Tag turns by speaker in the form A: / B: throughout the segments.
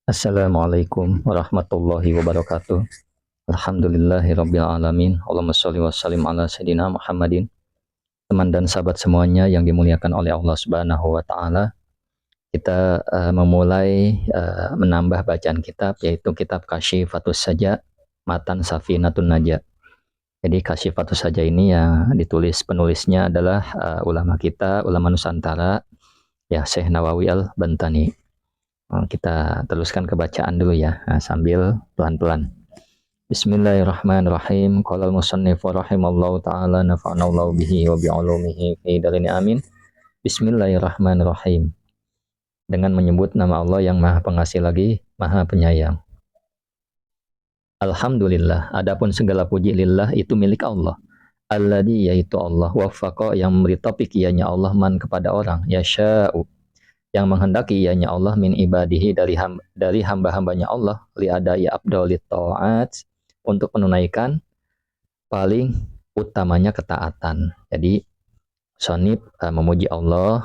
A: Assalamualaikum warahmatullahi wabarakatuh. Alhamdulillahirabbil alamin. Allahumma shalli wa sallim ala sayidina Muhammadin. Teman dan sahabat semuanya yang dimuliakan oleh Allah Subhanahu wa taala. Kita memulai menambah bacaan kitab, yaitu kitab Kasyifatus Saja Matan Safinatun Najah. Jadi Kasyifatus Saja ini yang ditulis penulisnya adalah ulama kita, ulama Nusantara, ya Syekh Nawawi Al-Bantani. Kita teruskan kebacaan dulu ya, sambil pelan-pelan. Bismillahirrahmanirrahim. Qala al-musannif rahimallahu taala nafa'anallahu bihi wa bi'ulumihi fi darini amin. Bismillahirrahmanirrahim. Dengan menyebut nama Allah yang Maha Pengasih lagi Maha Penyayang. Alhamdulillah, adapun segala puji lillah itu milik Allah. Alladzi yaitu Allah waffaqa yang memberi taufik ianya Allah man kepada orang yasha'u yang menghendaki ianya Allah min ibadihi dari hamba-hambanya Allah liadai abdalit ta'at untuk menunaikan paling utamanya ketaatan. Jadi Sonib memuji Allah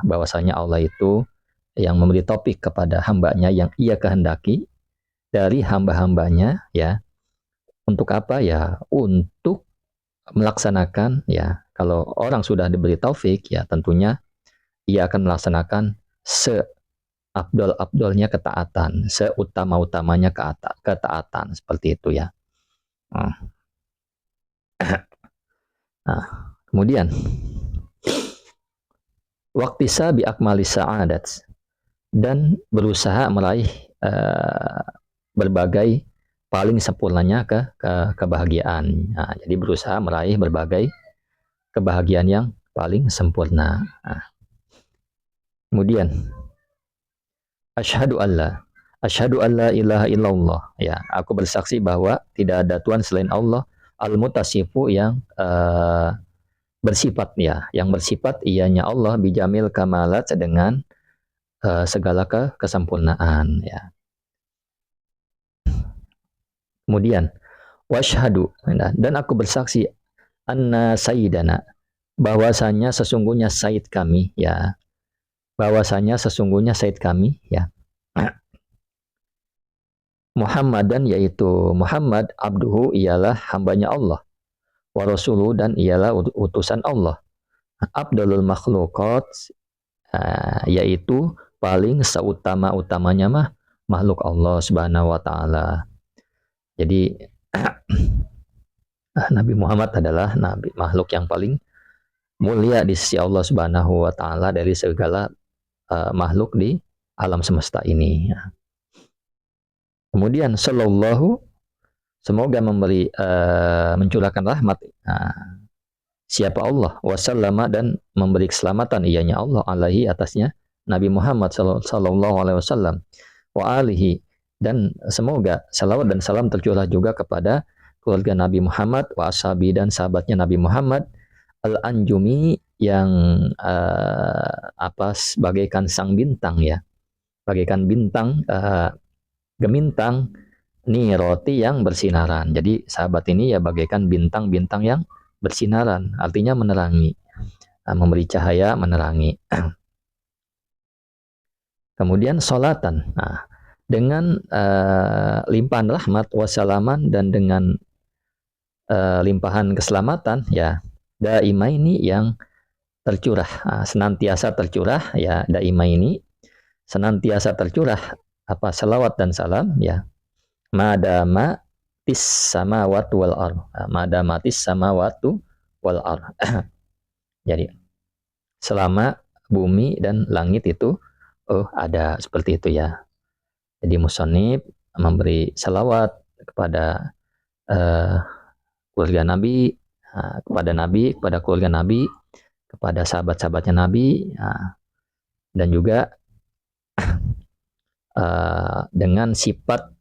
A: bahwasanya Allah itu yang memberi topik kepada hambanya yang ia kehendaki dari hamba-hambanya, ya. Untuk apa ya? Untuk melaksanakan, ya. Kalau orang sudah diberi taufik, ya tentunya ia akan melaksanakan seabdol-abdolnya ketaatan, seutama-utamanya ketaatan, seperti itu ya. Nah, kemudian waktisa bi akmali sa'adat, dan berusaha meraih berbagai paling sempurnanya kebahagiaan. Nah, jadi berusaha meraih berbagai kebahagiaan yang paling sempurna. Nah, kemudian asyhadu alla ilaha illallah, ya, aku bersaksi bahwa tidak ada Tuhan selain Allah, al-mutasifu yang bersifat, ya, yang bersifat ianya Allah bijamil kamalat dengan segala kesempurnaan, ya. Kemudian washhadu, dan aku bersaksi anna sayyidana, bahwasanya sesungguhnya sayyid kami, ya, bahwasanya sesungguhnya sayyid kami, ya, Muhammadan, yaitu Muhammad, abduhu ialah hambanya Allah, wa rasuluhu dan ialah utusan Allah, abdalul makhluqat, yaitu paling seutama-utamanya makhluk Allah Subhanahu wa taala. Jadi Nabi Muhammad adalah nabi makhluk yang paling mulia di sisi Allah Subhanahu wa taala dari segala makhluk di alam semesta ini. Kemudian sallallahu, semoga memberi mencurahkan rahmat siapa Allah, wasallama, dan memberi keselamatan ianya Allah alaihi atasnya Nabi Muhammad sallallahu alaihi wasallam, wa alihi, dan semoga salawat dan salam tercurah juga kepada keluarga Nabi Muhammad, wa ashabi, dan sahabatnya Nabi Muhammad, al-anjumi, yang bagaikan sang bintang, ya, bagaikan bintang gemintang niroti yang bersinaran. Jadi sahabat ini ya bagaikan bintang-bintang yang bersinaran, artinya menerangi, memberi cahaya, menerangi. Kemudian solatan, dengan limpahan rahmat, wasalaman, dan dengan limpahan keselamatan, ya, daima ini yang tercurah, senantiasa tercurah, ya, daima ini senantiasa tercurah salawat dan salam, ya, madama tis samawati wal ard, madamatis samawati wal ard. Jadi selama bumi dan langit itu ada, seperti itu ya. Jadi musannif memberi salawat kepada keluarga Nabi, kepada keluarga Nabi, kepada sahabat-sahabatnya Nabi, dan juga dengan sifat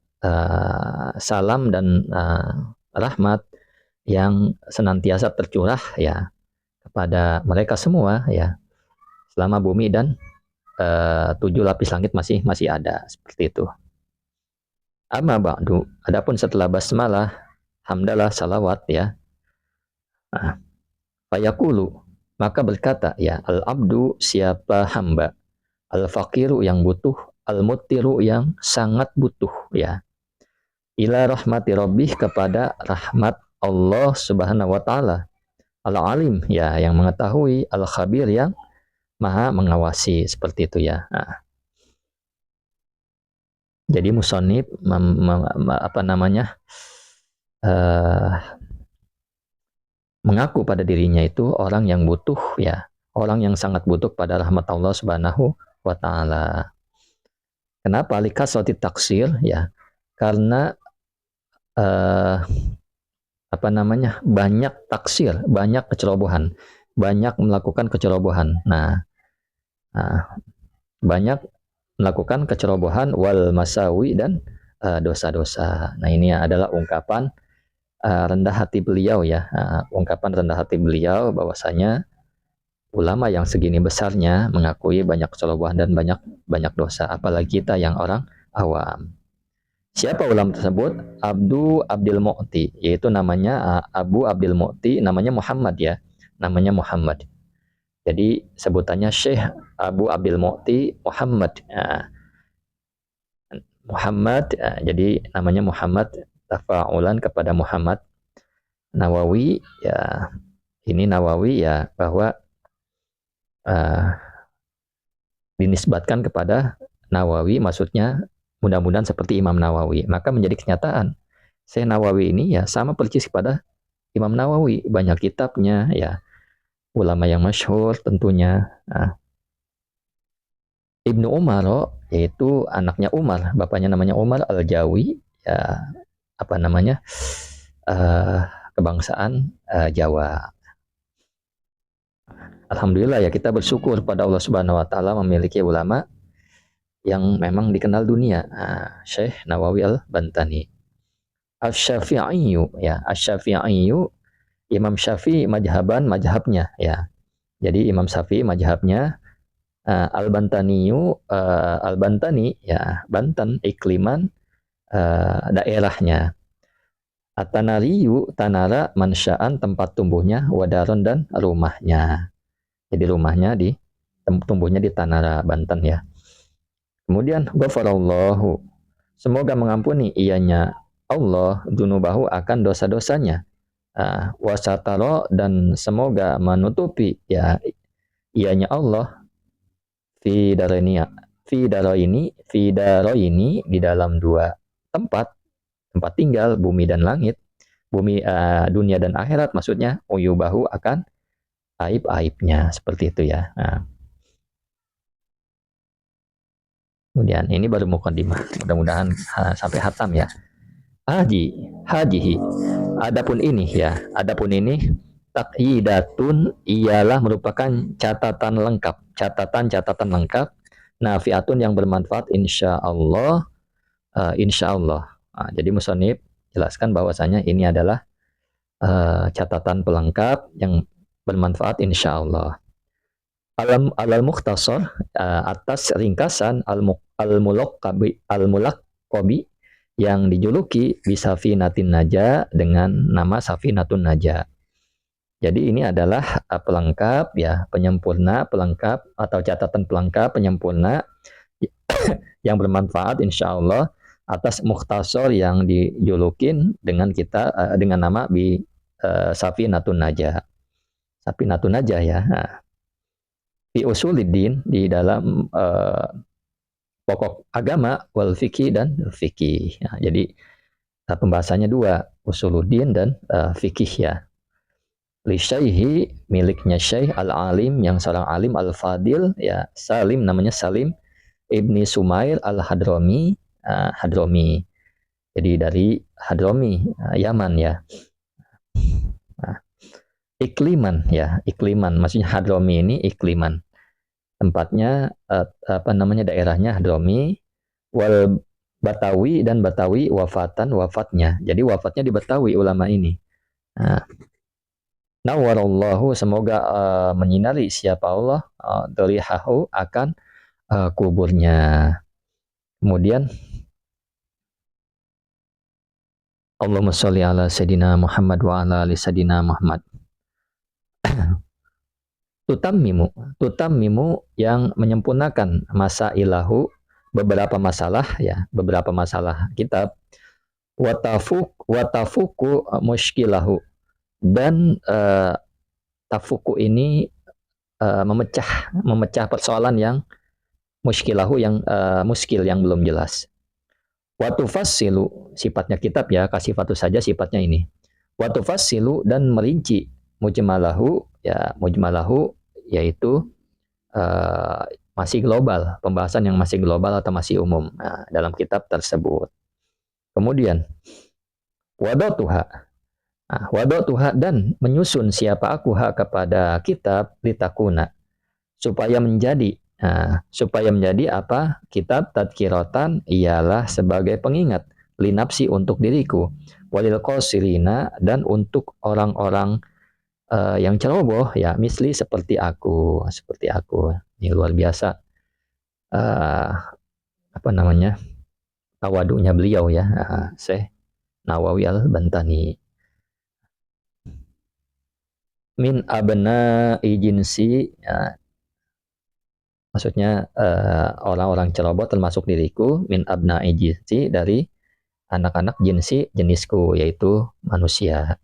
A: salam dan rahmat yang senantiasa tercurah, ya, kepada mereka semua, ya, selama bumi dan 7 lapis langit masih ada, seperti itu. Amma ba'du, adapun setelah basmalah, hamdalah, salawat, ya, fayaqulu, maka berkata, ya, al-abdu, siapa hamba, al-faqiru, yang butuh, al-muttiru yang sangat butuh ya. Ila rahmati rabbih kepada rahmat Allah Subhanahu wa taala. Al-alim ya yang mengetahui, al-khabir yang maha mengawasi seperti itu ya. Nah, jadi musonib apa namanya mengaku pada dirinya itu orang yang butuh ya, orang yang sangat butuh pada rahmat Allah Subhanahu wa taala. Kenapa? Likasrati taksir ya. Karena apa namanya? Banyak taksir, banyak kecerobohan, banyak melakukan kecerobohan. Nah, banyak melakukan kecerobohan wal masawi dan dosa-dosa. Nah, ini adalah ungkapan rendah hati beliau ya. Ungkapan rendah hati beliau bahwasanya ulama yang segini besarnya mengakui banyak kecerobohan dan banyak banyak dosa, apalagi kita yang orang awam. Siapa ulama tersebut? Abdul Mu'ti, yaitu namanya Abu Abdul Mu'ti, namanya Muhammad ya. Namanya Muhammad. Jadi sebutannya Syekh Abu Abdul Mu'ti Muhammad. Muhammad, jadi namanya Muhammad tafa'ulan kepada Muhammad. Nawawi ya, ini Nawawi ya, bahwa dinisbatkan kepada Nawawi, maksudnya mudah-mudahan seperti Imam Nawawi. Maka menjadi kenyataan, Syekh Nawawi ini ya sama persis kepada Imam Nawawi. Banyak kitabnya ya, ulama yang masyhur tentunya. Ibnu Umar, yaitu anaknya Umar, bapaknya namanya Umar Al-Jawi, ya apa namanya, kebangsaan Jawa. Alhamdulillah ya, kita bersyukur pada Allah Subhanahu wa taala memiliki ulama yang memang dikenal dunia. Syekh Nawawi Al-Bantani. Asy-Syafi'i ya, Asy-Syafi'i, Imam Syafi'i mazhabnya ya. Jadi Imam Syafi'i mazhabnya, Al-Bantani ya, Banten ikliman, daerahnya. At-Tanariyu tanara mansya'an tempat tumbuhnya, wadaron dan rumahnya. Jadi rumahnya tumbuhnya di Tanara, Banten ya. Kemudian ghafarallahu, semoga mengampuni ianya Allah dunubahu akan dosa-dosanya. Wasataro, dan semoga menutupi ya ianya Allah fi daroini di dalam dua tempat tinggal, bumi dan langit, bumi, dunia dan akhirat maksudnya, uyubahu akan aib-aibnya, seperti itu ya. Kemudian ini baru mukaddimah, mudah-mudahan sampai hatam ya. Hajihi, adapun ini ya, adapun ini takyidatun ialah merupakan catatan lengkap, nafiatun yang bermanfaat insyaallah, insyaallah. Jadi musannif jelaskan bahwasanya ini adalah catatan pelengkap yang bermanfaat insyaallah. Al-mukhtasar, atas ringkasan al-mulaqabi yang dijuluki bisafinatin naja dengan nama Safinatun Naja. Jadi ini adalah pelengkap ya, pelengkap atau catatan pelengkap penyempurna yang bermanfaat insyaallah atas mukhtasar yang dijulukin dengan dengan nama Safinatun Naja. Safinatun Naja ya. Fi usuluddin, di dalam pokok agama, wal fikih dan fikih. Jadi pembahasannya dua, usuluddin dan fikih ya. Li syaihi, miliknya syekh al-alim yang seorang alim, al-fadil ya, Salim, namanya Salim Ibni Sumail al-Hadrami, Hadrami. Jadi dari Hadrami, Yaman ya. Ikliman ya, ikliman maksudnya Hadrami ini ikliman. Tempatnya apa namanya, daerahnya Hadrami, wal Batawi, dan Batawi wafatnya. Jadi wafatnya di Batawi ulama ini. Nawarallahu, semoga menyinari siapa Allah, darihahu akan kuburnya. Kemudian Allahumma sholli ala Sayyidina Muhammad wa ala ali Sayyidina Muhammad. Tutammimu yang menyempurnakan masa ilahu, beberapa masalah kitab. Watafuku muskilahu, dan tafuku ini memecah persoalan yang muskilahu, yang muskil, yang belum jelas. Watufassilu, sifatnya kitab ya, kasifatu saja sifatnya ini. Watufassilu, dan merinci mujmalahu, ya mujmalahu yaitu masih global, pembahasan yang masih global atau masih umum dalam kitab tersebut. Kemudian wadotuha, wadotuha, dan menyusun siapa aku kepada kitab litakuna, supaya menjadi apa, kitab tadkiratan ialah sebagai pengingat, linapsi, untuk diriku, walil qasirina, dan untuk orang-orang yang ceroboh ya, misli, seperti aku. Ini luar biasa apa namanya, tawadunya beliau ya, Syekh Nawawi Al-Bantani. Min abna ijinsi, ya, maksudnya orang-orang ceroboh termasuk diriku, min abna ijinsi, dari anak-anak jinsi, jenisku, yaitu manusia.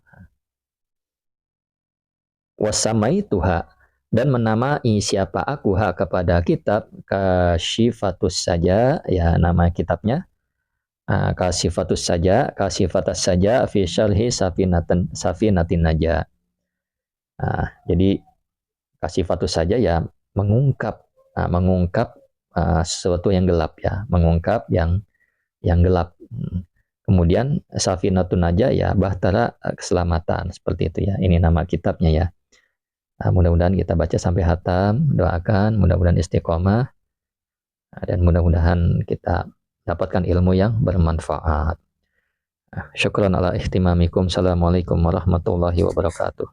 A: Wasamaituha, dan menamai siapa aku kepada kitab kasyifatus saja, ya nama kitabnya kasyifatus saja fi syarhi safinatin naja. Jadi kasyifatus saja ya mengungkap sesuatu yang gelap ya, mengungkap yang gelap. Kemudian safinatun naja ya bahtera keselamatan, seperti itu ya. Ini nama kitabnya ya. Mudah-mudahan kita baca sampai hatam, doakan mudah-mudahan istiqomah, dan mudah-mudahan kita dapatkan ilmu yang bermanfaat. Syukran ala ihtimamikum. Assalamualaikum warahmatullahi wabarakatuh.